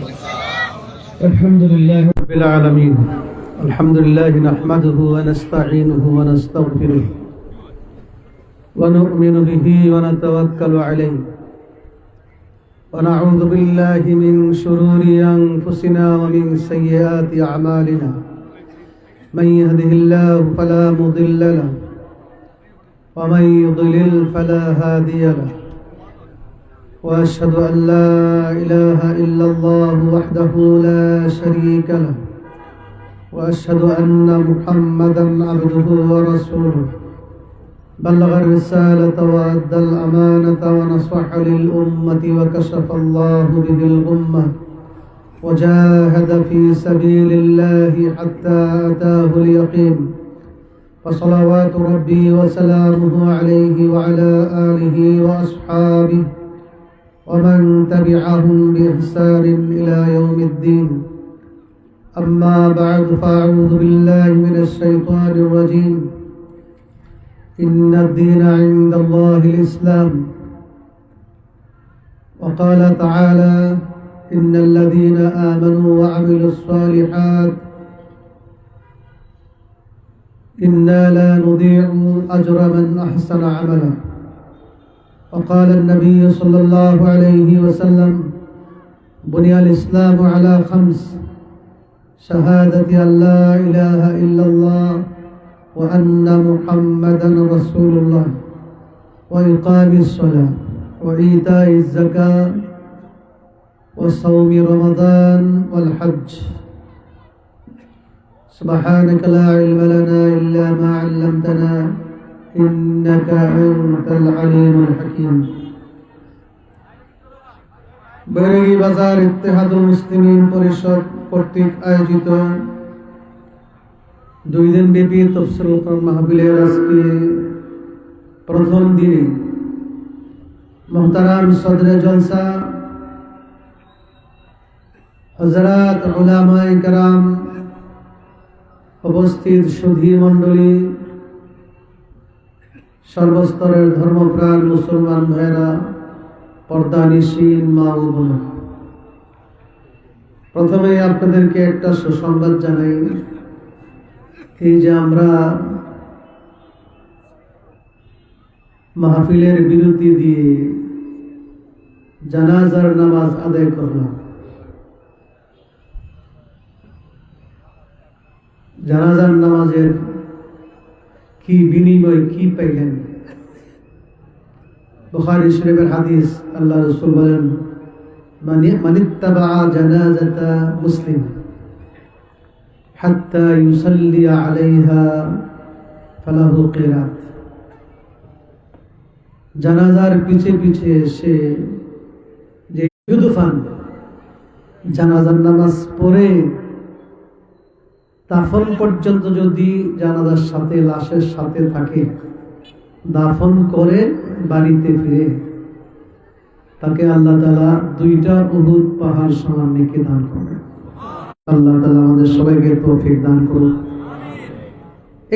الحمد لله رب العالمين. الحمد لله نحمده ونستعينه ونستغفره ونؤمن به ونتوكل عليه ونعوذ بالله من شرور أنفسنا ومن سيئات أعمالنا. من يهده الله فلا مضل له ومن يضلل فلا هادي له. وأشهد أن لا إله إلا الله وحده لا شريك له وأشهد أن محمدا عبده ورسوله. بلغ الرسالة وأدى الأمانة ونصح للأمة وكشف الله به الغمة وجاهد في سبيل الله حتى أتاه اليقين. فصلوات ربي وسلامه عليه وعلى آله وأصحابه ومن تبعهم بإحسان إلى يوم الدين. أما بعد فأعوذ بالله من الشيطان الرجيم. إن الدين عند الله الإسلام. وقال تعالى إن الذين آمنوا وعملوا الصالحات إنا لا نضيع أجر من أحسن عملا. وقال النبي صلى الله عليه وسلم بني الإسلام على 5: شهادة أن لا إله إلا الله وأن محمدا رسول الله وإقام الصلاة وإيتاء الزكاة وصوم رمضان والحج. سبحانك لا علم لنا إلا ما علمتنا إنك أنت العليم الحكيم. বেরেলি বাজার ইত্তেহাদুল মুসলিমিন পরিষদ কর্তৃক আয়োজিত 2 দিন ব্যাপী তাফসীরুল কোরআন মাহফিলের আজকে প্রথম দিনে মুহতারাম সদরে জলসা হযরত উলামায়ে কেরাম, উপস্থিত সুধী মণ্ডলী, সর্বস্তরের ধর্মপ্রাণ মুসলমান ভাইরা, পর্দানিশীন মা ও বোনেরা, প্রথমে আপনাদেরকে একটা সুসংবাদ জানাই। এই যে আমরা মাহফিলের বিরতি দিয়ে জানাজার নামাজ আদায় করলাম, জানাজার নামাজের কি বিনিময় কি পাইলেন? বুখারী শরীফের হাদিস, আল্লাহ রাসূল বলেন মানিত্তাবা জানাজাতা মুসলিম হাত্তা ইউসাল্লি আলাইহা ফালাহু কিরাত। জানাজার পিছে পিছে এসে যে ইউদফান, জানাজার নামাজ পড়ে দাফন পর্যন্ত যদি জানাজার সাথে, লাশের সাথে থাকে, দাফন করে বাড়িতে ফিরে, তাকে আল্লাহ তাআলা 2টা উহুদ পাহাড় সমান নেকি দান করবেন। আল্লাহ তাআলা আমাদের সবাইকে তৌফিক দান করুন।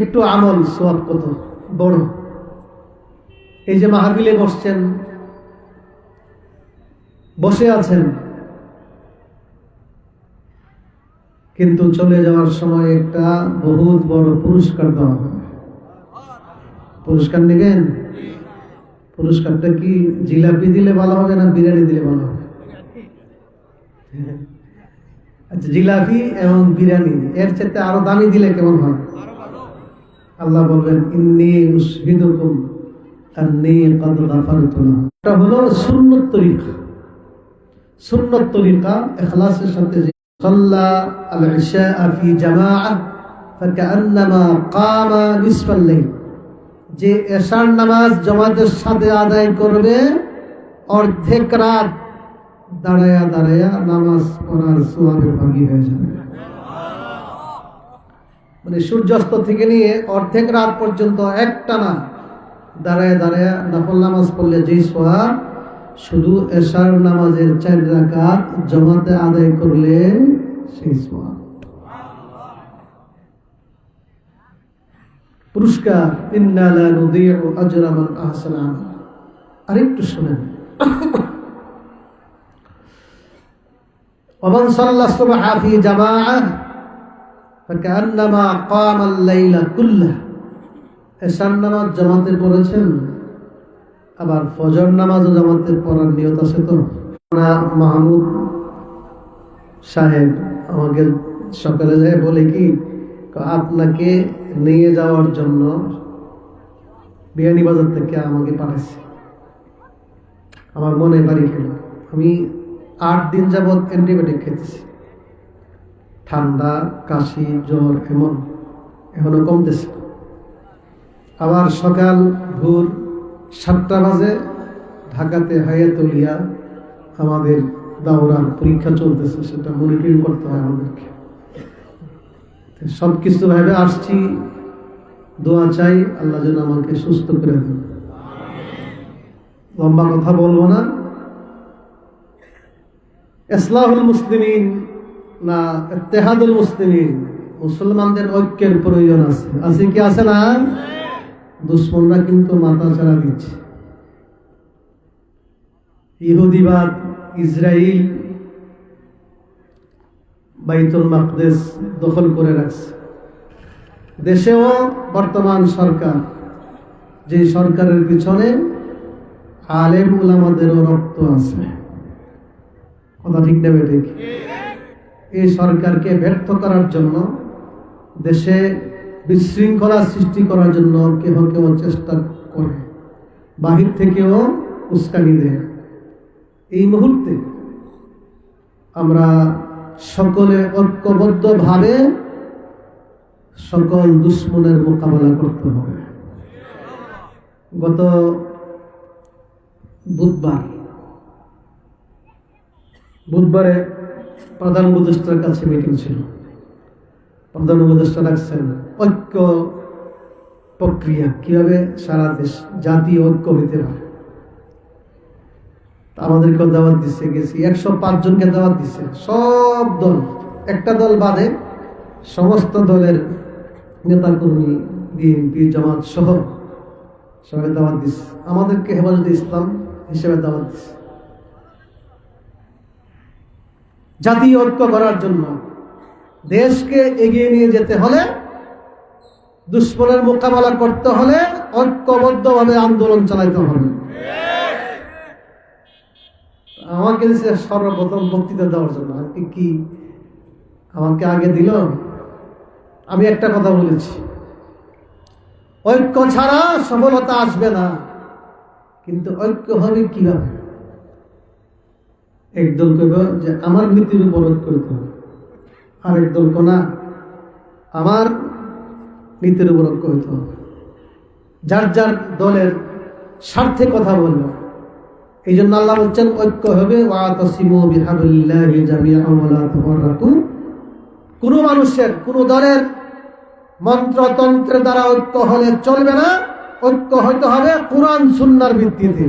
একটু আমল সওয়াব কত বড়! এই যে মাহফিলে বসছেন, বসে আছেন, কিন্তু চলে যাওয়ার সময় একটা বহুত বড় পুরস্কার দেওয়া হবে। পুরস্কার নেবেন? পুরস্কারটা কি জিলাপি দিলে ভালো হবে না বিরিয়ানি দিলে ভালো হবে? আচ্ছা, জিলাপি এবং বিরিয়ানি এর চাইতে আরো দামি দিলে কেমন হয়? আল্লাহ বলবেন ইন্নী উশহিদুকুম আন্নী ক্বাদ গাফারতু লাহুম। এটা হলো সুন্নত তরিকা। সুন্নত তরিকা ইখলাসের সাথে صلى العشاء في جماعة فكأنما قام نصف الليل। যে এশার নামাজ জামাতের সাথে আদায় করবে, অর্ধেক রাত দাঁড়ায়া দাঁড়ায়া নামাজ পড়ার সওয়াবে ভাগী হয়ে যাবে। মানে সূর্যাস্ত থেকে নিয়ে অর্ধেক রাত পর্যন্ত একটানা দাঁড়ায়া দাঁড়ায়া নফল নামাজ পড়লে যেই সওয়াব, শুধু এশার নামাজের 4 রাকাত জামাতে আদায় করলে সেই সওয়াব। পুরস্কার ইন্না লা নুদিউ আজরা মান আহসানা আমালা। আরেকটু শুনেন, ওমান সাল্লা সুবহা ফি জামাআহ ফাকান্নামা কামা আল-লাইলা কুল্লাহ। এশার নামাজ জামাতে পড়েছেন, আবার ফজর নামাজও জামাতে পড়ার নিয়ত আছে তো? মাহমুদ সাহেব আমাকে সকালে যায় বলে কি, আপনাকে নিয়ে যাওয়ার জন্য বিয়ানী বাজার থেকে আমাকে পাঠাইছে। আমার মনে বাড়ি খেল, আমি 8 দিন যাবৎ অ্যান্টিবায়োটিক খেতেছি, ঠান্ডা, কাশি, জ্বর এখনো কমতেছে। আবার সকাল ভোর 7টা বাজে ঢাকাতে হায়াতুলিয়া আমাদের দাওরার পরীক্ষা চলতেছে, সেটা মনিটরিং করতে হয় আমাদেরকে। সবকিছু ভাবে আসছি, দোয়া চাই আল্লাহ যেন আমাকে সুস্থ করে দেন। লম্বা কথা বলবো না। ইসলাহুল মুসলিমিন না ইত্তেহাদুল মুসলিমিন, মুসলমানদের ঐক্যের প্রয়োজন আছে। আছে কি আছে না? দুশ্মনরা কিন্তু মাথা চাড়া দিচ্ছে। ইহুদিবাদ, ইসরায়েল বাইতুল মাকদেস দখল করে রাখছে। দেশেও বর্তমান সরকার, যে সরকারের পিছনে আলেম উলামাদেরও রক্ত আছে। কথা ঠিক না ঠিক? এই সরকারকে ব্যর্থ করার জন্য, দেশে বিশৃঙ্খলা সৃষ্টি করার জন্য কেহ কেউ চেষ্টা করে, বাহির থেকেও উস্কানি দেয়। এই মুহূর্তে আমরা সকলে ঐক্যবদ্ধভাবে সকল দুশ্মনের মোকাবেলা করতে হবে। গত বুধবারে প্রধান উপদেষ্টার কাছে মিটিং ছিল। প্রধান উপদেষ্টা রাখছেন ঐক্য প্রক্রিয়া, কিভাবে সারা দেশ জাতীয় ঐক্য হইতে পারে। আমাদেরকে দাওয়াত দিচ্ছে, গেছি। 105 জনকে দাওয়াত দিচ্ছে, সব দল, একটা দল বাদে সমস্ত দলের নেতাকর্মী, বিএনপি, জামাত সহ সবাই দাওয়াত দিচ্ছে। আমাদেরকে হেফাজতে ইসলাম হিসেবে দাওয়াত দিচ্ছে। জাতীয় ঐক্য করার জন্য, দেশকে এগিয়ে নিয়ে যেতে হলে, দুশ্মনের মোকাবেলা করতে হলে ঐক্যবদ্ধভাবে আন্দোলন চালাইতে হবে। আমাকে দিচ্ছে সর্বপ্রথম বক্তৃতা দেওয়ার জন্য। আমাকে আগে দিল। আমি একটা কথা বলেছি, ঐক্য ছাড়া সফলতা আসবে না। কিন্তু ঐক্য হবে কিভাবে? একদল কইব যে আমার নীতির উপর ঐক্য করতে হবে, আরেক দল না আমার নীতির উপর ঐক্য হইতে হবে। যার যার দলের স্বার্থে কথা বলবে। এই জন্য আল্লাহ বলছেন ঐক্য হবে, ওয়াতাসিমু বিহাবলিল্লাহি জামিআন ওয়া লা তাফাররাকু। কোন মানুষের, কোন দলের মন্ত্রতন্ত্রের দ্বারা ঐক্য হলে চলবে না। ঐক্য হইতে হবে কুরআন সুন্নাহর ভিত্তিতে।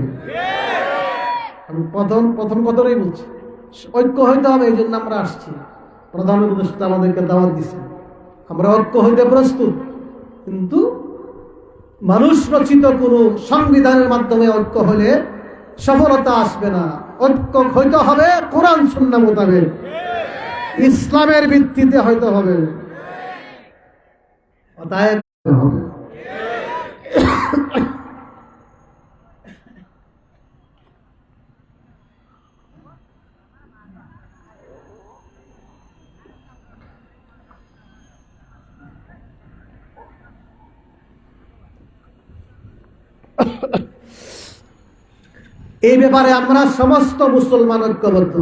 আমি প্রথম কথাই বলছি, ঐক্য হইতে হবে। এই জন্য আমরা আসছি, প্রধান উপদেষ্টা আমাদেরকে দাওয়াত দিচ্ছে, আমরা ঐক্য হইতে প্রস্তুত। কিন্তু মানুষ রচিত কোন সংবিধানের মাধ্যমে ঐক্য হলে সফলতা আসবে না। ঐক্য হইতে হবে কোরআন সুন্নাহ মোতাবেক, ইসলামের ভিত্তিতে হইতে হবে। অতএব হবে এই ব্যাপারে আমরা সমস্ত মুসলমান ঐক্যবদ্ধ।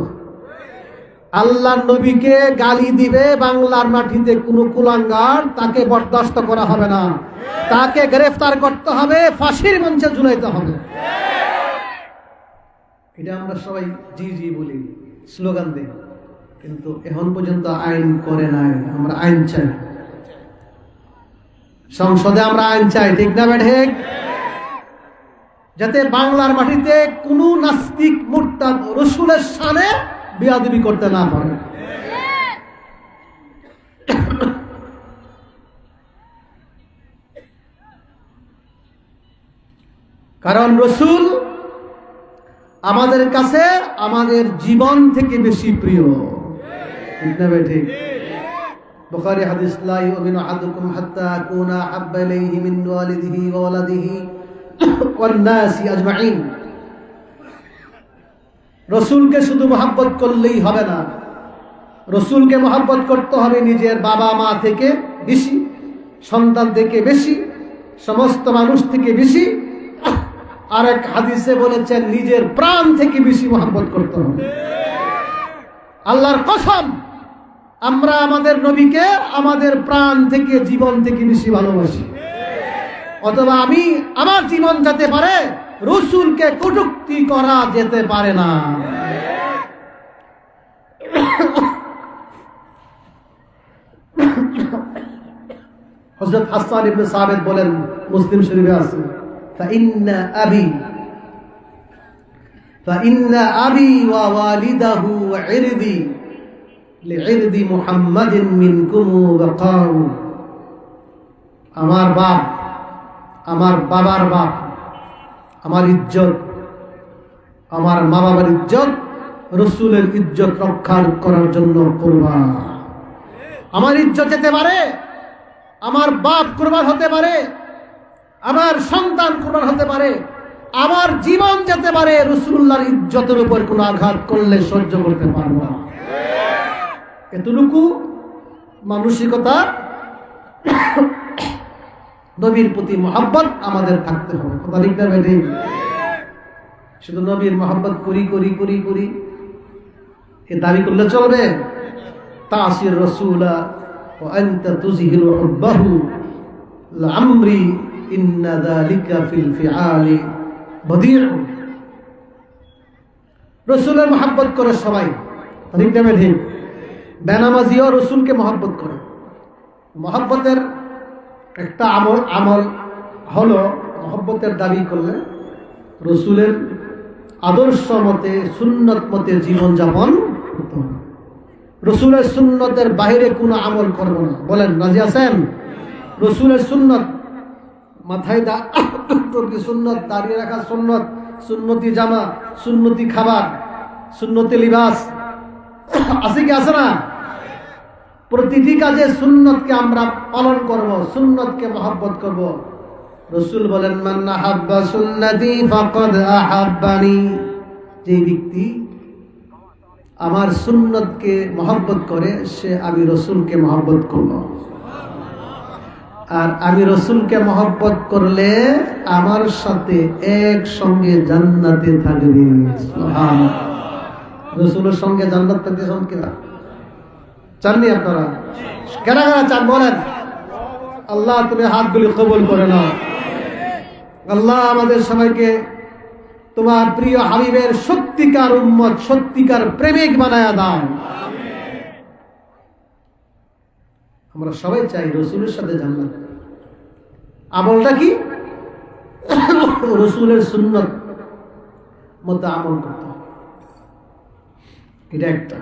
আল্লাহর নবীকে গালি দিবে বাংলার মাটিতে কোন কুলাঙ্গার, তাকে বরদাস্ত করা হবে না। তাকে গ্রেফতার করতে হবে, ফাঁসির মঞ্চে ঝুলাইতে হবে। এটা আমরা সবাই জি জি বলি, স্লোগান দিই, কিন্তু এখন পর্যন্ত আইন করে নাই। আমরা আইন চাই, সংসদে আমরা আইন চাই, ঠিক না ঠিক? যাতে বাংলার মাটিতে কোন নাস্তিক মুরতাদ রাসূলের শানে বেয়াদবি করতে না পারে। কারণ রাসূল আমাদের কাছে আমাদের জীবন থেকে বেশি প্রিয়। ঠিক না ভাই? ঠিক। বুখারী হাদিস, লা ইউমিনু আহাদুকুম হাত্তা আকুনা আহাব্বা ইলাইহি মিন ওয়ালিদিহি ওয়া ওয়ালাদিহি ওয়ান নাসি আজমাইন। রাসূলকে শুধু মহব্বত করলেই হবে না, রাসূলকে মহব্বত করতে হবে নিজের বাবা মা থেকে বেশি, সন্তান থেকে বেশি, সমস্ত মানুষ থেকে বেশি। আরেক হাদিসে বলেছেন নিজের প্রাণ থেকে বেশি মহব্বত করতে হবে। আল্লাহর কসম, আমরা আমাদের নবীকে আমাদের প্রাণ থেকে, জীবন থেকে বেশি ভালোবাসি। অথবা আমি আমার জীবন যেতে পারে, রাসূলকে কটূক্তি করা যেতে পারে না। হযরত হাসান ইবনে সাবিত বলেন, মুসলিম শরীফে আছে, ফাইন্না আবি ওয়া ওয়ালিদাহু ওয়া ইরদি লিইরদি মুহাম্মাদিন মিনকুম ওয়াকাউ। আমার বাপ, আমার বাবার বাপ, আমার ইজ্জত, আমার মা বাবার ইজ্জত রাসূলের ইজ্জত রক্ষা করার জন্য কুরবান। আমার ইজ্জত যেতে পারে, আমার বাপ কুরবান হতে পারে, আমার সন্তান কুরবান হতে পারে, আমার জীবন যেতে পারে, রাসূলুল্লাহর ইজ্জতের উপর কোনো আঘাত করলে সহ্য করতে পারবো না। এতটুকু মানসিকতা, নবীর প্রতি মহব্বত আমাদের থাকতে হবে। কথা ঠিক না ভাই? ঠিক। শুধু নবীর মহব্বত করি করি করি করি এ দাবি করলে চলবে? তাসির রাসূলা ওয়া আনতা তুযহিরু হুব্বাহু লামরি ইন্না যালিকা ফিল ফিআলি বদীউ। রাসূলের মহব্বত করে সবাই, ঠিক না ঠিক? বেনামাজিও রাসূলকে মহব্বত করে। মহব্বতের একটা আমল হলো, মহব্বতের দাবি করলে রাসূলের আদর্শ মতে, সুন্নত মতে জীবনযাপন করতে হবে। রাসূলের সুন্নতের বাইরে কোনো আমল করব না। বলেন রাজি আছেন? রাসূলের সুন্নত, মাথায় টুপি সুন্নত, দাঁড়িয়ে রাখা সুন্নত, সুন্নতি জামা, সুন্নতি খাবার, সুন্নতি লিবাস, আছে কি আছে না? প্রতিটি কাজে সুন্নতকে আমরা পালন করব, সুন্নতকে মহব্বত করব। রাসূল বলেন, মান আহাব্বা সুন্নতি ফাকাদ আহাব্বানি। যে ব্যক্তি আমার সুন্নতকে মহব্বত করে, সে আমি রাসূলকে মহব্বত করল। আর আমি রাসূলকে মহব্বত করলে আমার সাথে একসঙ্গে জান্নাতে থাকবে। সুবহানাল্লাহ। রাসূলের সঙ্গে জান্নাত পেতে কিনা চাননি আপনারা? কেনা কেনা চান বলেন? আল্লাহ তুমি হাতগুলি কবুল করে নাও। আল্লাহ আমাদের সবাইকে তোমার প্রিয় হাবিবের সত্যিকার উম্মত, সত্যিকার প্রেমিক বানায়া দাও। আমরা সবাই চাই রাসূলের সাথে জান্নাত। আমলটা কি? রাসূলের সুন্নত মতো আমল করতে হবে। এটা একটা।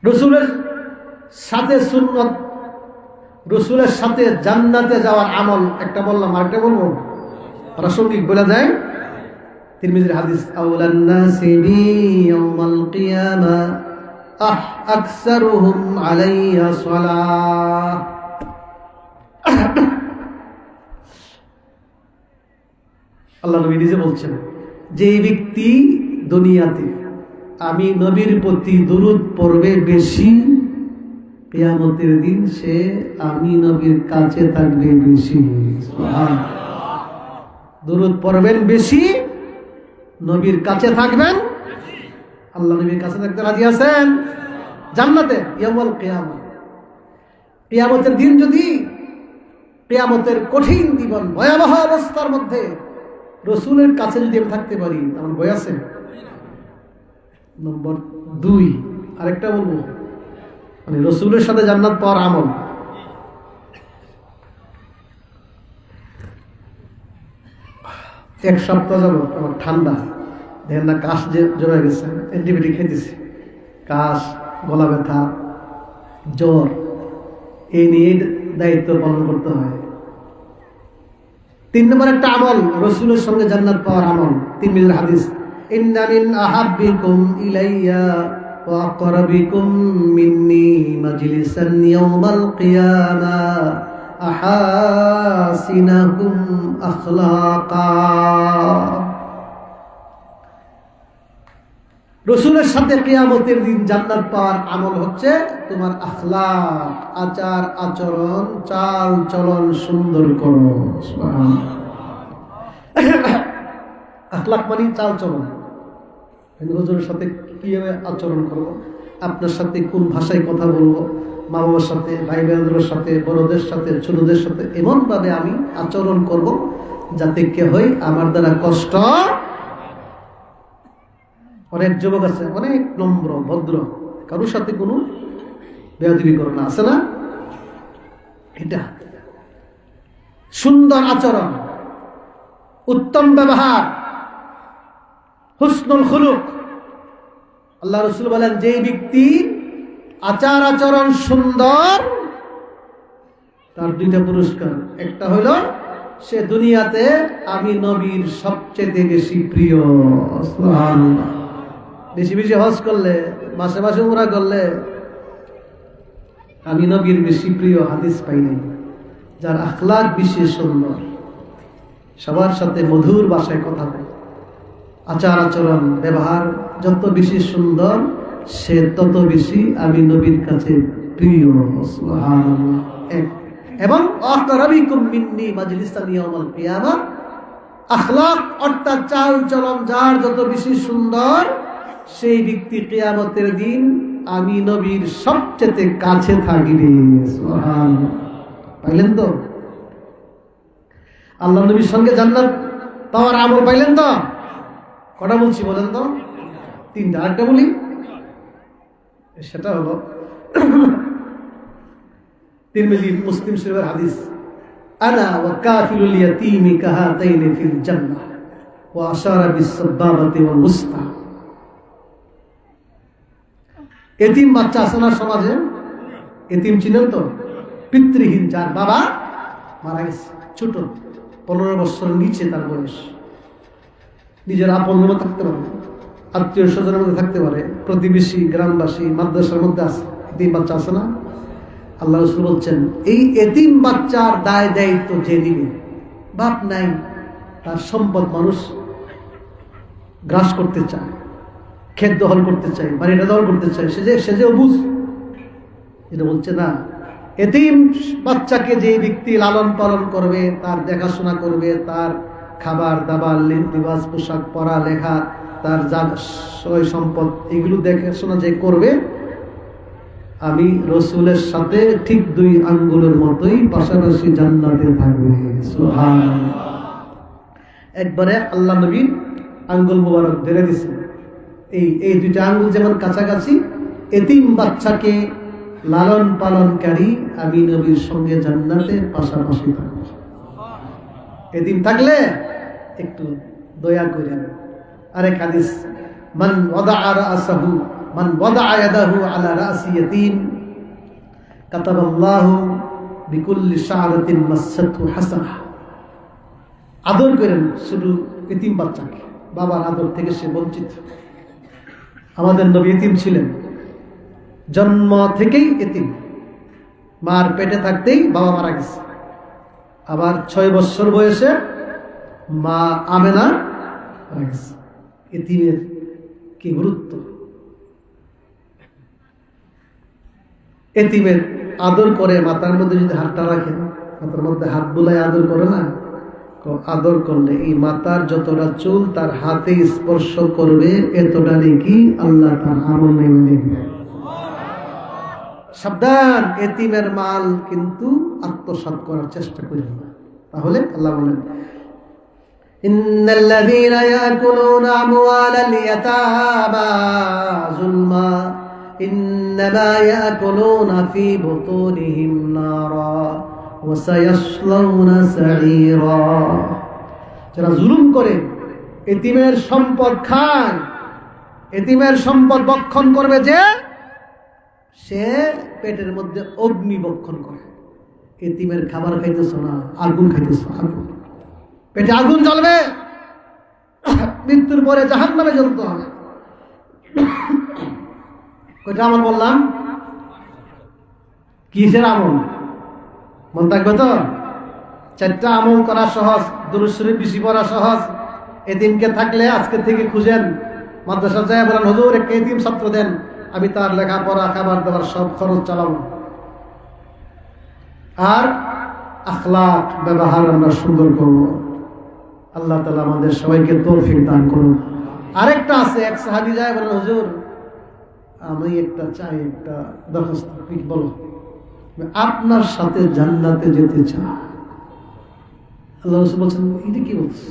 রাসূলের সাথে সুন্নত, রাসূলের সাথে জান্নাতে যাওয়ার আমল একটা বললাম, আরেকটা বলবো, প্রাসঙ্গিক বলে যায়। তিরমিজির হাদিস, আউলান নাসি বি ইয়াউমাল কিয়ামা আকসারুহুম আলাইয়া সালাহ। আল্লাহ নবী নিজে বলছেন, যে ব্যক্তি দুনিয়াতে আমি নবীর প্রতি দুরূদ পড়বে বেশি, কিয়ামতের দিন সে আমি নবীর কাছে থাকবে বেশি। সুবহানাল্লাহ। দুরূদ পড়বেন বেশি, নবীর কাছে থাকবেন। আল্লাহ নবীর কাছে থাকতে রাজি আছেন জান্নাতে ইয়াউমুল কিয়ামা। কিয়ামতের দিন যদি, কিয়ামতের কঠিন জীবন, ভয়াবহ অবস্থার মধ্যে রাসূলের কাছে যদি আমি থাকতে পারি, আমার ভয় আছে? নম্বর 2, আরেকটা বলবো, মানে রাসূলের সাথে জান্নাত পাওয়ার আমল। এক সপ্তাহ যাবত আমার ঠান্ডা, দেখেন না কাশ যে জমে গেছে, অ্যান্টিবায়োটিক খেতেছি, কাশ, গলা ব্যথা, জ্বর, এই নিয়ে দায়িত্ব পালন করতে হয়। 3 নম্বর একটা আমল, রাসূলের সঙ্গে জান্নাত পাওয়ার আমল, তিরমিজির হাদিস, ইন্না মিন আহাব্বিকুম ইলাইয়া ওয়া আকরাবিকুম মিন্নি মাজলিসান ইয়াউমাল কিয়ামা আহাসিনাকুম আখলাকা। রসুলের সাথে কিয়ামতের দিন জান্নাত পাওয়ার আমল হচ্ছে তোমার আখলাক, আচার আচরণ, চাল চলন সুন্দর করো। আখলাক মানে চাল চলন। হুজুরের সাথে কিভাবে আচরণ করব, আপনার সাথে কোন ভাষায় কথা বলবো, মা বাবার সাথে, ভাই বোনদের সাথে, বড়দের সাথে, ছোটদের সাথে এমন ভাবে আমি আচরণ করব যাতে কেহই আমার দ্বারা কষ্ট। অনেক যুবক আছে অনেক নম্র ভদ্র, কারোর সাথে কোনো বেয়াদবি করে না, আছে না? এটা সুন্দর আচরণ, উত্তম ব্যবহার, হুসনুল খুলুক। আল্লাহ রাসূল বলেন, যে ব্যক্তি আচার আচরণ সুন্দর তার দুইটা পুরস্কার। একটা হলো সে দুনিয়াতে আমি নবীর সবচেয়ে বেশি প্রিয়। সুবহানাল্লাহ। বেশি বেশি হজ করলে, মাসে মাসে উমরা করলে আমি নবীর বেশি প্রিয় হাদিস পাই নাই। যার আখলাক বেশি সুন্দর, সবার সাথে মধুর ভাষায় কথা বলে, আচার আচরণ ব্যবহার যত বেশি সুন্দর, সে তত বেশি আমি নবীর কাছে প্রিয়। সুবহানাল্লাহ। এবং আকরাবিকুম মিন্নি মাজলিসান ইয়াউমাল কিয়ামা, আখলাক অর্থাৎ চাল চলন যার যত বেশি সুন্দর, সেই ব্যক্তি কিয়ামতের দিন আমি নবীর সবচেয়ে কাছে থাকবে। সুবহানাল্লাহ। পাইলেন তো? আল্লাহ নবীর সঙ্গে জান্নাত পাওয়ার আমল পাইলেন তো? কটা বলছি বলেন তো? তিনটা। আরেকটা বলি, সেটা হলো তিরমিজি মুসলিম শরীফের হাদিস, আনা ওয়া কাফিলুল ইয়াতীমি কাহাতাইনি ফিল জান্নাহ ওয়া আশারা বিস সাবাবাতি ওয়াল উসতা। এতিম বাচ্চা আছে না সমাজে? এতিম চিনেন তো? পিতৃহীন, যার বাবা মারা গেছে, ছোট 15 বছরের নিচে তার বয়স, নিজের আপন মনে থাকতে পারে, আত্মীয় স্বজনের মধ্যে থাকতে পারে, প্রতিবেশী গ্রামবাসী মাদ্রাসার মধ্যে আছে, এতিম বাচ্চা আছে না? আল্লাহ রাসূল বলছেন, এই এতিম বাচ্চার দায় দায়িত্ব যে নিবে, বাপ নাই, তার সম্পদ মানুষ গ্রাস করতে চায়, ক্ষেত দখল করতে চায়, বাড়িটা দখল করতে চায়, সে যে অবুঝ, এটা বলছে না। এতিম বাচ্চাকে যে ব্যক্তি লালন পালন করবে, তার দেখাশোনা করবে, তার খাবার দাবার, লিবাস পোশাক, পড়া লেখা, তার যা সয় সম্পদ, এগুলো দেখাশোনা যে করবে, আমি রসুলের সাথে ঠিক 2 আঙ্গুলের মতোই পাশাপাশি জান্নাতে থাকবে। সুবহানাল্লাহ। একবারে আল্লাহ নবী আঙ্গুল মোবারক ধরে দিয়েছেন, এই 2টা আঙ্গুল যেমন কাছাকাছি, এতিম বাচ্চাকে লালন পালনকারী আমি নবীর সঙ্গে জান্নাতে পাশাপাশি থাকবো। এতিম থাকলে একটু দয়া করেন। আরেক হাদিস, মান ওয়াদাআ রাসাহু মান ওয়াদাআ ইয়াদাহু আলা রাসি ইয়াতীম কাতাবাল্লাহু বিকুল্লি শা'রাতিন মাসাতহু হাসানাহ। আদর করেন শুধু এতিম বাচ্চাকে, বাবার আদর থেকে সে বঞ্চিত। আমাদের নবী এতিম ছিলেন, জন্ম থেকেই এতিম, মার পেটে থাকতেই বাবা মারা গেছে, আবার 6 বছর বয়সে মা আমেনা মারা গেছে। এতিমের কি গুরুত্ব! এতিমের আদর করে, মাথার মধ্যে যদি হাতটা রাখেন, মাথার মধ্যে হাত বুলাই আদর করে না, আদর করলে এই মাথার যতটা চুল তার হাতে স্পর্শ করবে, এতটা নাকি আল্লাহ তার আমলে লিখবে। সাবধান, এতিমের মাল কিন্তু আত্মসাৎ করার চেষ্টা করি না, তাহলে আল্লাহ বলেন, ইন্নাল্লাযীনা ইয়াকুলুনা আমওয়ালাল ইয়াতামা যুলমা ইন্নামা ইয়াকুলুনা ফী বুতুনিহিম নারা ওয়া সায়াসলাউনা সাঈরা। যারা জুলুম করে, এতিমের সম্পদ খায়, এতিমের সম্পদ ভক্ষণ করবে, যে সে পেটের মধ্যে অগ্নি ভক্ষণ করে। এতিমের খাবার খাইতেছ না, আগুন খাইতেছ, আগুন, পেটে আগুন জ্বলবে, মৃত্যু মৃত্যুর পরে জাহান্নামে জ্বলতে হবে। কয়টা আমল বললাম? কিসের আমল মন থাকবে তো? 4টা আমল করা সহজ, দুরূদ শরীফ বেশি পড়া সহজ। এতিমকে থাকলে আজকে থেকে খুঁজেন, মাদ্রাসা যায় বলেন হুজুর একটা এতিম ছাত্র দেন, আমি তার লেখাপড়া খাবার দাবার সব খরচ চালাবো। আর আখলাক ব্যবহার আমরা সুন্দর করব। আল্লাহ তাআলা আমাদের সবাইকে তৌফিক দান করুন। আরেকটা আছে, এক সাহাবী যায় বলেন হুজুর আমি একটা চাই, একটা দরখাস্ত। কি বলো? আপনার সাথে জান্নাতে যেতে চাই। আল্লাহ রাসূল বলছেন এটা কি বলছো?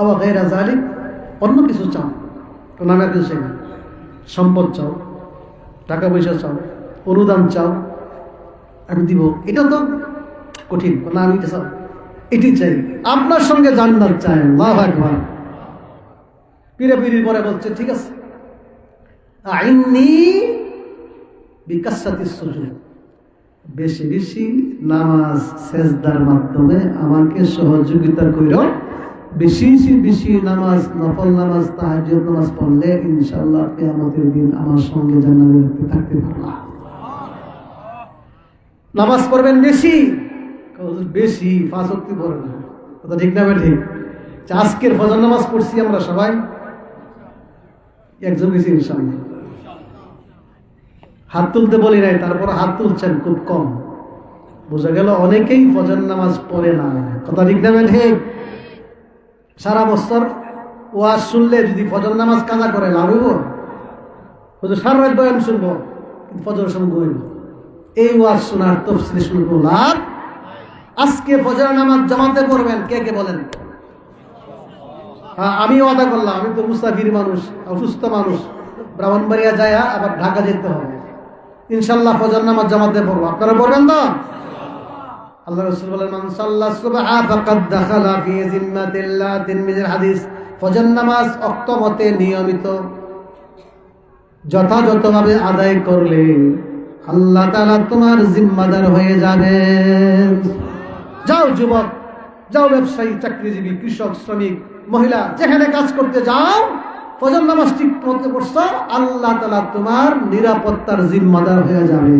আবা গায়রা যালিক, অন্য কিছু চাও তো? নামে কিছু চাই না, সম্পদ চাও, টাকা পয়সা চাও, অনুদান চাও, আমি দিব। এটা তো কঠিন না, আমি এটি চাই, আপনার সঙ্গে জান্নাত চাই। আল্লাহু আকবার। পীরে পীরির পরে বলছে ঠিক আছে, আইন্নি বিকাশাতিস সুজুদ, বেশি বেশি নামাজ সেজদার মাধ্যমে আমাকে সহযোগিতা কইরো। বেশি বেশি নামাজ, নফল নামাজ, তাহাজ্জুদ নামাজ পড়লে ইনশাআল্লাহ কিয়ামতের দিন আমার সঙ্গে জান্নাতে থাকতে পারবা। নামাজ পড়বেন বেশি, বেশি 5 ওয়াক্ত পড়বেন, কথা ঠিক না? ঠিক। আজকের ফজর নামাজ পড়ছি আমরা সবাই, একজন বেশি ইনশাআল্লাহ। হাত তুলতে বলি নাই, তারপর হাত তুলছেন খুব কম। বোঝা গেল অনেকেই ফজর নামাজ পড়ে না, কথা ঠিক না? ঠিক। সারা বছর ওয়াজ শুনলে যদি ফজর নামাজ কাজা করে লাভ হইব? সারা রাত বয়ান শুনবো, ফজর সময় ঘুমাইব। এই ওয়াজ শোনার তফসিল শুনবো লাভ। আজকে ফজর নামাজ জামাতে পড়বেন কে কে বলেন? আমি ওয়াদা করলাম, আমি তো মুসাফির মানুষ, অসুস্থ মানুষ, ব্রাহ্মণবাড়িয়া যায় আবার ঢাকা যেতে হবে। ইনশাআল্লাহ ফজর নামাজ জামাতে পড়বো, আপনারা পড়বেন তো? আল্লাহ রাসূল বলেন মান সাল্লা সুবহা ফাকাদ দাখালা ফি জিম্মাতিল্লাহ, তিরমিজির হাদিস। ফজর নামাজ ওয়াক্ত মতে নিয়মিত যথাযথভাবে আদায় করলে আল্লাহ তাআলা তোমার জিম্মাদার হয়ে যাবেন। যাও যুবক, যাও ব্যবসায়ী, চাকরিজীবী, কৃষক, শ্রমিক, মহিলা, যেখানে কাজ করতে যাও, ফজর নামাজ ঠিক মতো পড়ছো, আল্লাহ তাআলা তোমার নিরাপত্তার জিম্মাদার হয়ে যাবে।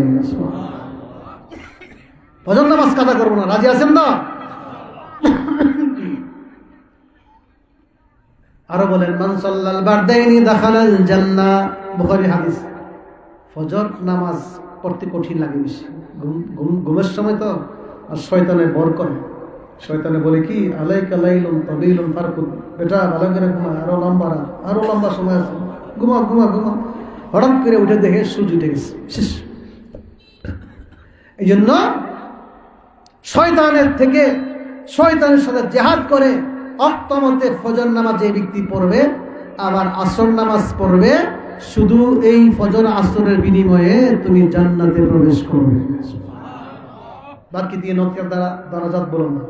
ফজর নামাজ কাজা করবো না, রাজি আছেন না? আরো বলেন মান সাল্লাল বারদাইনি দাখালাল জান্নাহ, বুখারী হাদিস। ফজর নামাজ পড়তে কঠিন লাগে বেশি, ঘুমের সময় তো, আর শয়তানে ভর করে। শয়তানে বলে কি আলাইকা লাইলুন তাবিলুন ফারকুদ, বেটা ভালো করে ঘুমা, আরো লম্বা সময় আছে, ঘুমা ঘুমা ঘুমা। হঠাৎ করে উঠে দেখে সূর্য উঠে গেছে, শেষ। এই জন্য শয়তানের থেকে, শয়তানের সাথে জেহাদ করে অক্তমতে ফজর নামাজ যে ব্যক্তি পড়বে, আবার আসর নামাজ পড়বে, শুধু এই ফজর আসরের বিনিময়ে তুমি জান্নাতে প্রবেশ করবে। বাকি দিয়ে নকিয়ার দ্বারা দরাজাত বলো না।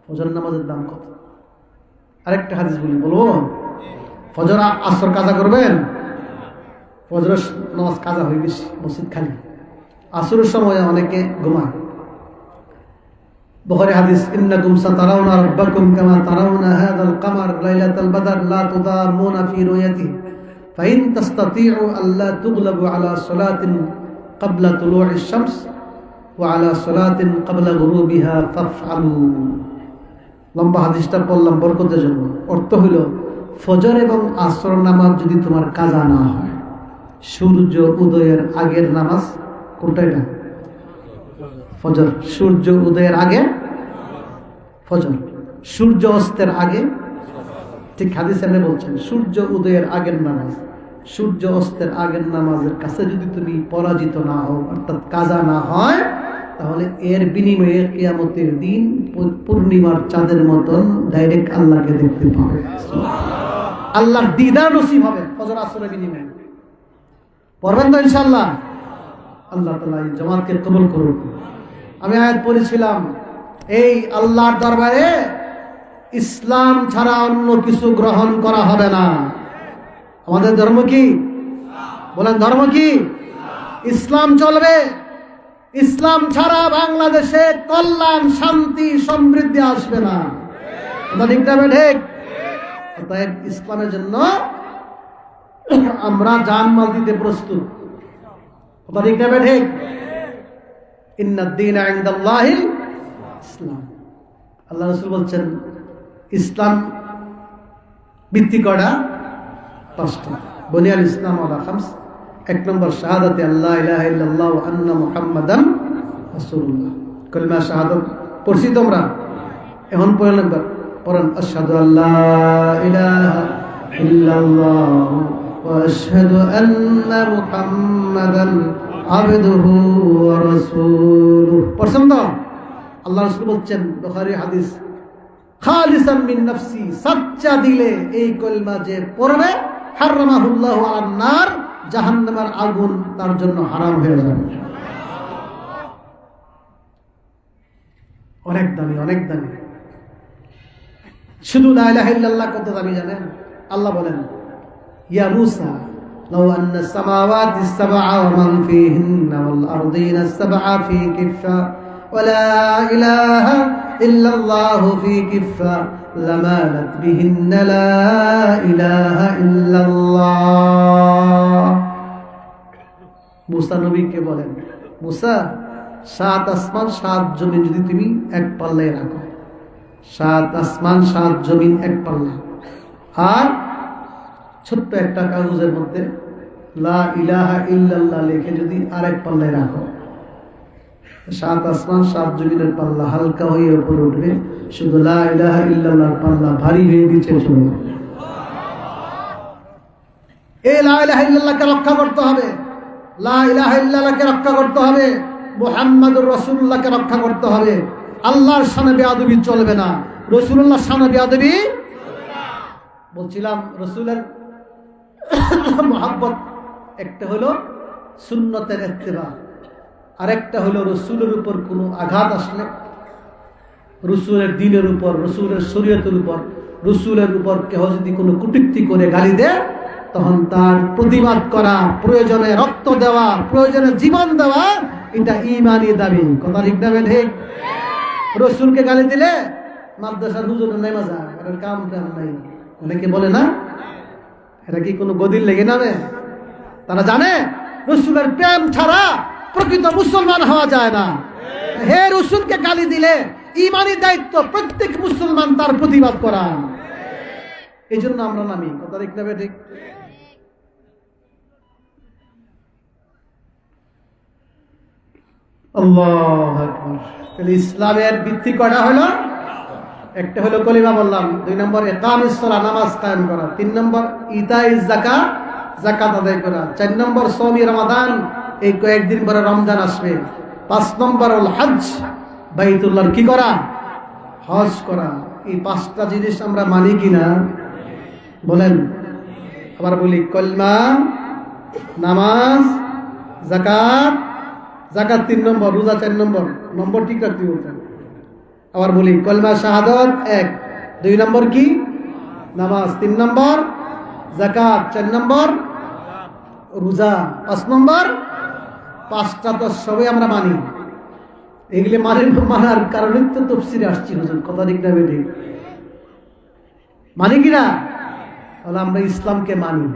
ফজর নামাজের দাম কত? আরেকটা হাদিস বলবো। ফজর আসর কাজা করবেন, ফজর নামাজ কাজা হয়ে গেছে, মসজিদ খালি। আসরের সময় অনেকে ঘুমায়। বুখারী হাদিস, ইন্নাকুম সাতারাউনা রাব্বাকুম কামা তারাউনা হাযাল কামার লাইলাতাল বদর লা তুদামুনা ফি রুয়াতিহি ফাইন তাসতাতিউ আল্লা তুগলাবু আলা সালাতিন ক্বাবলা তুলুইশ শামস ওয়া আলা সালাতিন ক্বাবলা গুরুবিহা ফাফআলু। লম্বা হাদিসটা পড়লাম বরকতের জন্য। অর্থ হইল ফজর এবং আসর নামাজ যদি তোমার কাজা না হয়, সূর্য উদয়ের আগের নামাজ কোনটা? এটা ফজর। সূর্য উদয়ের আগে ফজর, সূর্য অস্তের আগে, ঠিক হাদিস এমনি বলছেন, সূর্য উদয়ের আগের নামাজ, সূর্য অস্তের আগের নামাজের কাছে যদি তুমি পরাজিত না হও, অর্থাৎ কাজা না হয়, তাহলে এর বিনিময়ে কিয়ামতের দিন পূর্ণিমার চাঁদের মতন ডাইরেক্ট আল্লাহকে দেখতে পাবে। আল্লাহর দিদার নসিব হবে ফজর আসরের বিনিময়ে। পড়বেন তো ইনশাআল্লাহ? আল্লাহ তাআলা এই জামাতকে কবুল করুন। আমি আয়াত পড়েছিলাম, এই আল্লাহর দরবারে ইসলাম ছাড়া অন্য কিছু গ্রহণ করা হবে না। আমাদের ধর্ম কি? বলেন ধর্ম কি? ইসলাম চলবে। ইসলাম ছাড়া বাংলাদেশে কল্যাণ, শান্তি, সমৃদ্ধি আসবে না। ঠিক না? ঠিক। অতএব ইসলামের জন্য আমরা জান মাল দিতে প্রস্তুত। কথা ঠিক না ঠিক? ইন্নাদ-দীনা ইনদাল্লাহিল ইসলাম। আল্লাহ রাসূল বলছেন ইসলাম ভিত্তি করা 5টা। বুনিয়াল ইসলাম আলা খামস। 1 নম্বর শাহাদাতে আল্লাহ ইলাহা ইল্লাল্লাহ ওয়া আন্না মুহাম্মাদান রাসূলুল্লাহ। কালিমা শাহাদাত পড়ছি তোমরা? এখন পড়েন একবার, পড়েন আশহাদু আল্লা ইলাহা ইল্লাল্লাহ ওয়া আশহাদু আন্না মুহাম্মাদান আবদুহু ওয়া রাসূলুহু। পড়ছেন তো? আল্লাহ রাসূল বলছেন বুখারী হাদিস, খালিসান মিন নাফসি, সাচ্চা দিলে এই কলিমা যে পড়বে হারামাহুল্লাহু আলান নার, জাহান্নামের আগুন তার জন্য হারাম হয়ে যাবে। অনেক দামি, অনেক দামি। শুধু লা ইলাহা ইল্লাল্লাহ কত দামি জানেন? আল্লাহ বলেন ইয়া মূসা লাউ আন্না সামাওয়াতি সাবআ ওয়া মান ফীহিন্না ওয়াল আরদিনা সাবআ ফী কিফা ওয়া লা ইলাহা ইল্লাল্লাহু ফী কিফা লামালাত বিহিন্না লা ইলাহা ইল্লাল্লাহ। মূসা নবীকে বলেন, মূসা 7 আসমান 7 জমিন যদি তুমি এক পাল্লায় রাখো, 7 আসমান 7 জমিন এক পাল্লা, আর ছোট্ট একটা কাগজের মধ্যে লা ইলাহা ইল্লাল্লাহ লিখে যদি আরেক পাল্লায় রাখো, 7 আসমান 7 জমিনের পাল্লা হালকা হয়ে উপরে উঠবে, শুধু লা ইলাহা ইল্লাল্লাহর পাল্লা ভারী হয়ে দিচ্ছে চলে। এই লা ইলাহা ইল্লাল্লাহকে রক্ষা করতে হবে, লা ইলাহা ইল্লাল্লাহকে রক্ষা করতে হবে, মুহাম্মাদুর রাসূলুল্লাহকে রক্ষা করতে হবে। আল্লাহর শানে বেয়াদবি চলবে না, রাসূলুল্লাহর শানে বেয়াদবি চলবে না। বলছিলাম রাসূলের মহব্বত একটা হলো সুন্নতের ইত্তেবা, আর একটা হলো রাসূলের উপর কোনো আঘাত আসলে, রাসূলের দ্বীনের উপর, রাসূলের শরীয়তের উপর, রাসূলের উপর কেহ যদি কোনো কটূক্তি করে গালি দেয়, তখন তার প্রতিবাদ করা, প্রয়োজনে রক্ত দেওয়া, প্রয়োজনে জীবন দেওয়া, এটা ঈমানি দাবি। কথা ঠিক না ঠিক? রাসূলকে গালি দিলে মাদ্রাসার হুজুরের নেমে যায়, এর কাম নাই, অনেকে বলে না, এটা কি কোনো গদির লেগে নামে? তারা জানে রাসূলের প্রেম ছাড়া প্রকৃত মুসলমান হওয়া যায় না। হে রাসূলকে গালি দিলে ঈমানি দায়িত্ব প্রত্যেক মুসলমান তার প্রতিবাদ করা। এই জন্য আমরা নামি। কথা ঠিক না ঠিক? আল্লাহু আকবার। তাহলে ইসলামের ভিত্তি কয়টা হলো? একটা হলো কলিমা বললাম, 2 নম্বর ইকামিস সালাহ, নামাজ কায়েম করা, 3 নম্বর ইতাইজ যাকাত, যাকাত আদায় করা, 4 নম্বর সওমি রমাদান, এই কয়েকদিন পরে রমজান আসবে, 5 নম্বর হল হজ, বাইতুল্লাহর কি করা? হজ করা। এই 5টা জিনিস আমরা মানি কিনা বলেন? আবার বলি, কলিমা, নামাজ, যাকাত, যাকাত 3 নম্বর, রোজা 4 নম্বর, নম্বর ঠিক রাখতে বলতেন। আবার বলি, কলমা শাহাদাত 1, 2 নম্বর কি? নামাজ, 3 নম্বর যাকাত, 4 নম্বর রোজা, 5 নম্বর। 5টা তো সবই আমরা মানি। এগুলি মানার কারণে তো তাফসীরে আসছি হুজুর। কথা ঠিক না বেঠিক? মানি কিনা? তাহলে আমরা ইসলামকে মানি,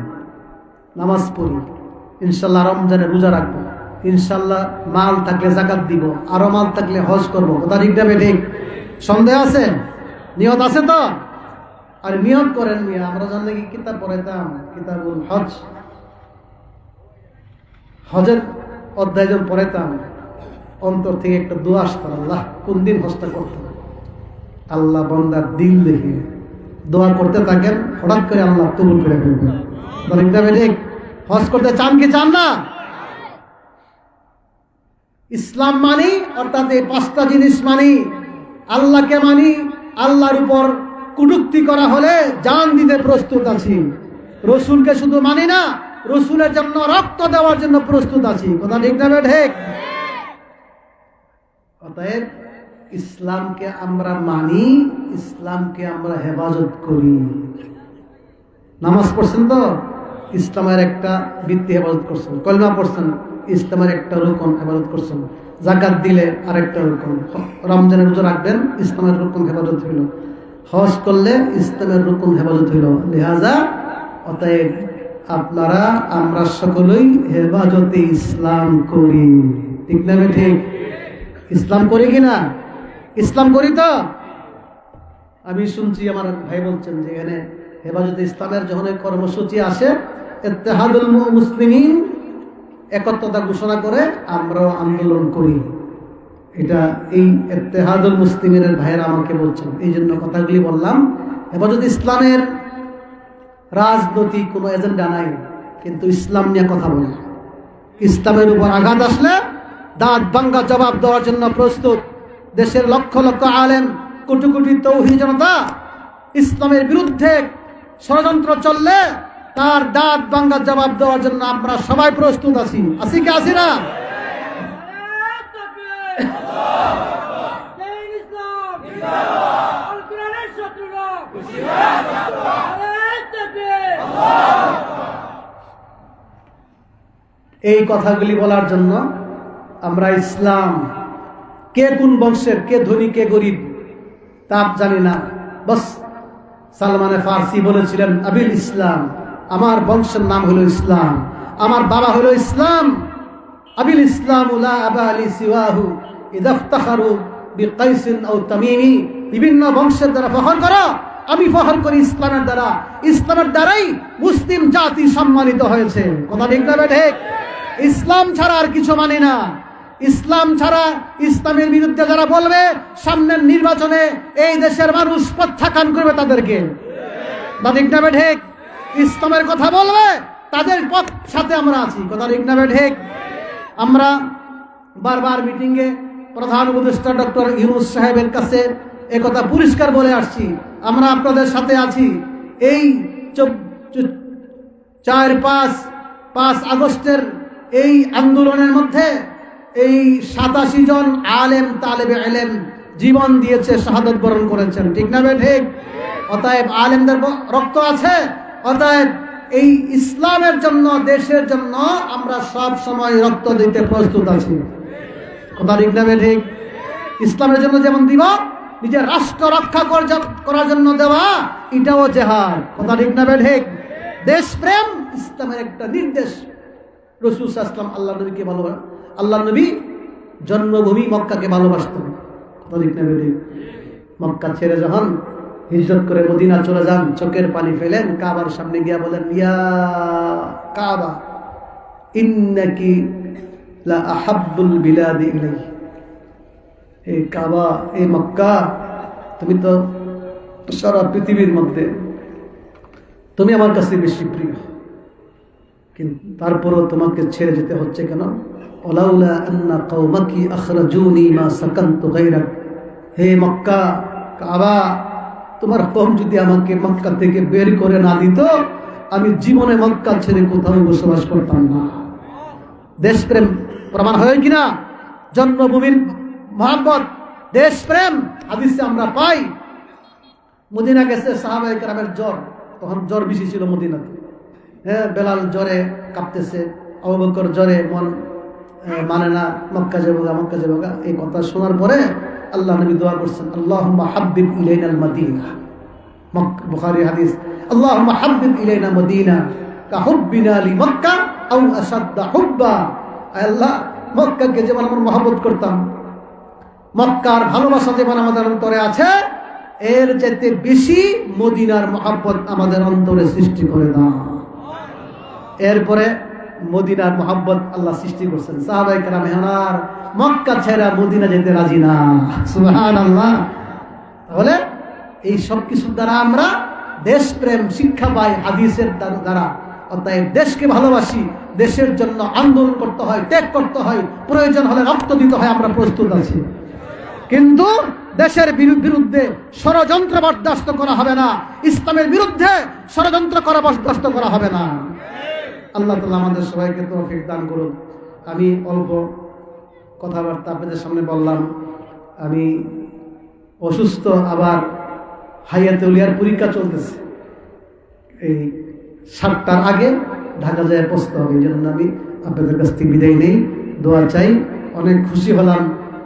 নামাজ পড়ি, ইনশাল্লাহ রমজানে রোজা রাখবো, ইনশাল্লাহ মাল থাকলে যাকাত দিব, আরো মাল থাকলে হজ করবো। কথা ঠিক না ঠিক? সন্দেহ আছে? নিয়ত আছে তো? আর নিয়ত করেন মিয়া। আমরা জানলে কি কিতাব পড়াইতাম, কিতাবুল হজ, হজের অধ্যায় যখন পড়াইতাম, অন্তর থেকে একটা দোয়া আসতাম, আল্লাহ কোন দিন হজটা করতাম। আল্লাহ বান্দার দিল দেখে দোয়া করতে থাকেন, হঠাৎ করে আল্লাহ কবুল করে ফেলবেন। ঠিক? হজ করতে চান কি চান না? ইসলাম মানি, অর্থাৎ এই 5টা জিনিস মানি, আল্লাহকে মানি, আল্লাহর উপর কটূক্তি করা হলে জান দিতে প্রস্তুত আছি। রসুলকে শুধু মানি না, রসুলের জন্য রক্ত দেওয়ার জন্য প্রস্তুত আছি। কথা ঠিক না ঠিক? অতএব ইসলামকে আমরা মানি, ইসলামকে আমরা হেফাজত করি। নামাজ পড়ছেন তো, ইসলামের একটা ভিত্তি হেফাজত করছেন। কলমা পড়ছেন, ইসলামের একটা রুকন হেফাজত করছেন। যাকাত দিলে আরেকটা রুকন। রমজানের রোজা রাখবেন, ইসলামের রুকন হেফাজত হইল। হজ করলে ইসলামের রুকুন হেফাজত হইল। লিহাজা অতএব আপনারা আমরা সকলেই হেফাজতে ইসলাম করি। ঠিক না ঠিক? ইসলাম করি কিনা? ইসলাম করি তো? আমি শুনছি আমার ভাই বলছেন যে এখানে হেফাজতে ইসলামের যখন কর্মসূচি আসে, ইত্তেহাদুল মুসলিমিন একত্রতা ঘোষণা করে আমরাও আন্দোলন করি। এটা এই ইত্তেহাদুল মুসলিমিনের ভাইয়েরা আমাকে বলছেন, এই জন্য কথাগুলি বললাম। হেফাজতে ইসলামের রাজনৈতিক কোনো এজেন্ডা নাই, কিন্তু ইসলাম নিয়ে কথা বলে। ইসলামের উপর আঘাত আসলে দাঁত ভাঙ্গা জবাব দেওয়ার জন্য প্রস্তুত। দেশের লক্ষ লক্ষ আলেম, কোটি কোটি তৌহিদ জনতা ইসলামের বিরুদ্ধে ষড়যন্ত্র চললে তার দাঁত ভাঙ্গা জবাব দেওয়ার জন্য আমরা সবাই প্রস্তুত আছি। আছি কি আছি না? এই কথাগুলি বলার জন্য আমরা ইসলাম, কে কোন বংশের, কে ধনী কে গরিব তা জানি না। বস সালমানে ফার্সি বলেছিলেন, আবিল ইসলাম, আমার বংশের নাম হলো ইসলাম, আমার বাবা হলো ইসলাম। আবিল ইসলাম লা আবা আলী সিওয়াহু ইযা ইফতাখারু বিকাইসিন আও তামিমি। বিভিন্ন বংশের দ্বারা ফখর করো, আমি ফখর করি ইসলামের দ্বারা। ইসলামের দ্বারাই মুসলিম জাতি সম্মানিত হয়েছে। কথা ঠিক না ঠিক? ইসলাম ছাড়া আর কিছু মানে না। ইসলাম ছাড়া, ইসলামের বিরুদ্ধে যারা বলবে, সামনের নির্বাচনে এই দেশের মানুষ প্রত্যাখ্যান করবে তাদেরকে। ঠিক না ঠিক? ইসলামের কথা বলবে, তাদের সাথে আমরা আছি। কথা ঠিক না ঠিক? আমরা বারবার মিটিংয়ে প্রধান উপদেষ্টা ডক্টর ইউনূস সাহেবের কাছে একথা পরিষ্কার বলে আসছি, আমরা আপনাদের সাথে আছি। এই 4-5 আগস্টের এই আন্দোলনের মধ্যে এই 87 জন আলেম তালেবে ইলম জীবন দিয়েছে, শাহাদাত বরণ করেছেন। ঠিক না ঠিক? অতএব আলেমদের রক্ত আছে। অতএব এই ইসলামের জন্য, দেশের জন্য আমরা সব সময় রক্ত দিতে প্রস্তুত আছি। কথা ঠিক না ঠিক? ইসলামের জন্য যেমন দিব, নিজের রাষ্ট্র রক্ষা করার জন্য দেওয়া, এটাও জিহাদ। কথা ঠিক না ঠিক? দেশপ্রেম ইসলামের একটা নির্দেশ। রাসূল সাল্লাল্লাহু আলাইহি ওয়াসাল্লাম আল্লাহ নবীকে ভালোবাসেন, আল্লাহ নবী জন্মভূমি মক্কাকে ভালোবাসতেন। কথা ঠিক না ঠিক? মক্কা ছেড়ে যখন হিজরত করে মদিনা চলে যান, চোখের পানি ফেলেন, কাবার সামনে গিয়া বলেন, ইয়া কাবা ইন্নাকি লা আহাব্বুল বিলাদি ইলাইহি। এই কাবা, এই মক্কা, তুমি তো সারা পৃথিবীর মধ্যে তুমি আমার কাছে বেশি প্রিয়, কিন্তু তারপরও তোমাকে ছেড়ে যেতে হচ্ছে কেন? ওয়ালাউলা আন্না কওমাকি আখরাজুনি মা সাকানতু গায়রাক। হে মক্কা, কাবা, তোমার কওম যদি আমাকে মক্কা থেকে বের করে না দিত, আমি জীবনে মক্কা ছেড়ে কোথাও বসবাস করতাম না। দেশপ্রেম প্রমাণ হয় কিনা? জন্মভূমির মহব্বত, দেশপ্রেম হাদিসে আমরা পাই। মদিনা গেছে সাহাবায়ে কেরামের জ্বর, তখন জ্বর বেশি ছিল মদিনাতে। হ্যাঁ, বেলাল জ্বরে কাঁপতেছে, আবু বকর জ্বরে মন মানে না, মক্কা যাবো গা, মক্কা যাবো গা। এই কথা শোনার পরে আল্লাহ নবী দোয়া করছেন, আল্লাহুম্মা হাব্বিব ইলাইনাল মাদিনা। বুখারী হাদিস, আল্লাহুম্মা হাব্বিব ইলাইনা মদিনা কা হুব্বিনা লি মক্কা আও আশাদ্দা হুব্বা। আল্লাহ, মক্কাকে যেমন আমরা মহব্বত করতাম, মক্কার ভালোবাসা যেমন আমাদের অন্তরে আছে, এর চাইতে বেশি মদিনার মহব্বত আমাদের অন্তরে সৃষ্টি করে দাও। এরপরে মদিনার মহব্বত আল্লাহ সৃষ্টি করছেন। সাহাবায়ে কেরাম আর মক্কা ছেড়ে মদিনা যেতে রাজি না। সুবহানাল্লাহ। তাহলে এই সব কিছুর দ্বারা আমরা দেশপ্রেম শিক্ষা পাই হাদিসের দ্বারা। অতএব দেশকে ভালোবাসি, দেশের জন্য আন্দোলন করতে হয়, ত্যাগ করতে হয়, প্রয়োজন হলে রক্ত দিতে হয়, আমরা প্রস্তুত আছি। কিন্তু দেশের বিরুদ্ধে ষড়যন্ত্র বরদাস্ত করা হবে না, ইসলামের বিরুদ্ধে ষড়যন্ত্র করা বরদাস্ত করা হবে না। আল্লাহ তাআলা আমাদের সবাইকে তৌফিক দান করুন। আমি অল্প কথাবার্তা আপনাদের সামনে বললাম। আমি অসুস্থ, আবার হায়াতে উলিয়ার পরীক্ষা চলতেছে। এই 7টার আগে ঢাকা যায় পৌঁছতে হবে। এই জন্য আমি আপনাদের কাছ থেকে বিদায় নেই, দোয়া চাই। অনেক খুশি হলাম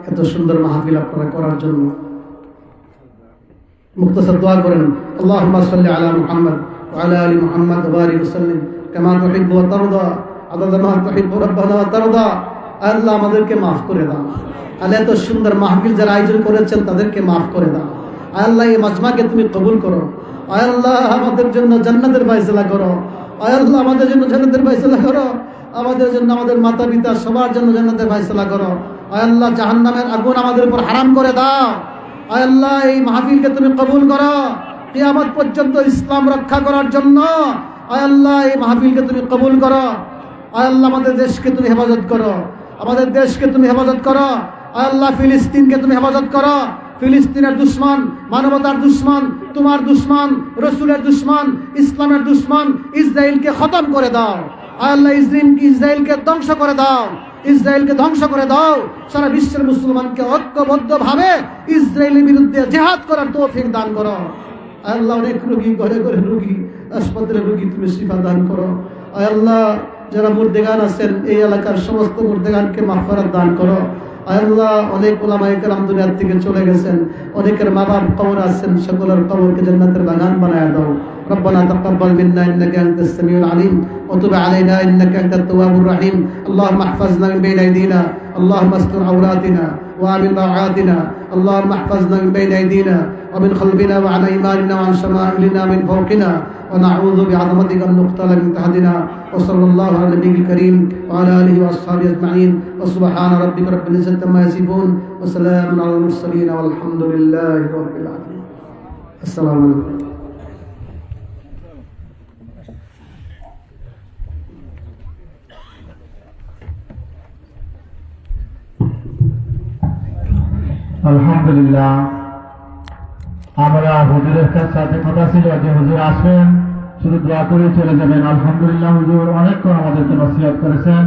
এত সুন্দর মাহফিল আপনারা করার জন্য। মুখতাসার দোয়া করেন, আল্লাহুম্মা সাল্লি আলা মুহাম্মদ ওয়া আলা আলি মুহাম্মদ ওয়া বারিক ওয়া সাল্লিম কামা তুহিব্বু ওয়া তারদা আদাদা মা তুহিব্বু রাব্বানা ওয়া তারদা। আল্লাহ আমাদেরকে মাফ করে দাও। আল্লাহ এত সুন্দর মাহফিল যারা আয়োজন করেছেন তাদেরকে মাফ করে দাও। আল্লাহ এই মাজমাকে তুমি কবুল করো। আল্লাহ আমাদের জন্য জান্নাতের ফয়সালা করো। আল্লাহ আমাদের জন্য জান্নাতের ফয়সালা করো। আমাদের জন্য, আমাদের মাতা পিতা সবার জন্য জান্নাতের ফয়সালা করো। আল্লাহ জাহান্নামের আগুন আমাদের উপর হারাম করে দাও। আল্লাহ এই মাহফিলকে তুমি কবুল করো কিয়ামত পর্যন্ত ইসলাম রক্ষা করার জন্য। আল্লাহ এই মাহফিলকে তুমি কবুল করো। আল্লাহ আমাদের দেশকে তুমি হেফাজত করো, আমাদের দেশকে তুমি হেফাজত করো। আল্লাহ ফিলিস্তিনকে তুমি হেফাজত করো। ফিলিস্তিনের দুশ্মন, মানবতার দুশ্মন, তোমার দুশ্মন, রসুলের দুশ্মন, ইসলামের দুশ্মন ইসরায়েলকে খতম করে দাও। আল্লাহ ইসরায়েলকে ধ্বংস করে দাও, ইসরায়েলকে ধ্বংস করে দাও। সারা বিশ্বের মুসলমানকে ঐক্যবদ্ধভাবে ইসরায়েলের বিরুদ্ধে জিহাদ করার তৌফিক দান করো। আল্লাহ অনেক রোগী, ঘরে ঘরে রোগী, হাসপাতালের রোগী তুমি শিফা দান করো। আল্লাহ যারা মুর্দেগান আছেন এই এলাকার সমস্ত মুর্দেগানকে মাগফিরাত দান করো। আল্লাহ অনেক উলামায়ে কেরাম দুনিয়া থেকে চলে গেছেন, অনেকের মা বাপ কবর আছেন, সকলের কবরকে জান্নাতের বাগান বানায় দাও। ربنا تقبل منا انك انت السميع العليم وتب علينا انك انت التواب الرحيم. اللهم احفظنا من بين ايدينا، اللهم استر عوراتنا وامن روعاتنا، اللهم احفظنا من بين ايدينا ومن خلفنا وعن ايماننا وعن شمائلنا من فوقنا ونعوذ بعظمتك ان نقتل من تحتنا. وصلى الله على النبي الكريم وعلى اله واصحابه اجمعين وسبحان ربك رب العزه عما يصفون وسلام على المرسلين والحمد لله رب العالمين. السلام عليكم. আলহামদুলিল্লাহ, আমরা হুজুরের সাথে কথা ছিল যে হুজুর আসবেন, শুধু দোয়া করে চলে যাবেন। আলহামদুলিল্লাহ, হুজুর অনেকক্ষণ আমাদেরকে নসিহত করেছেন।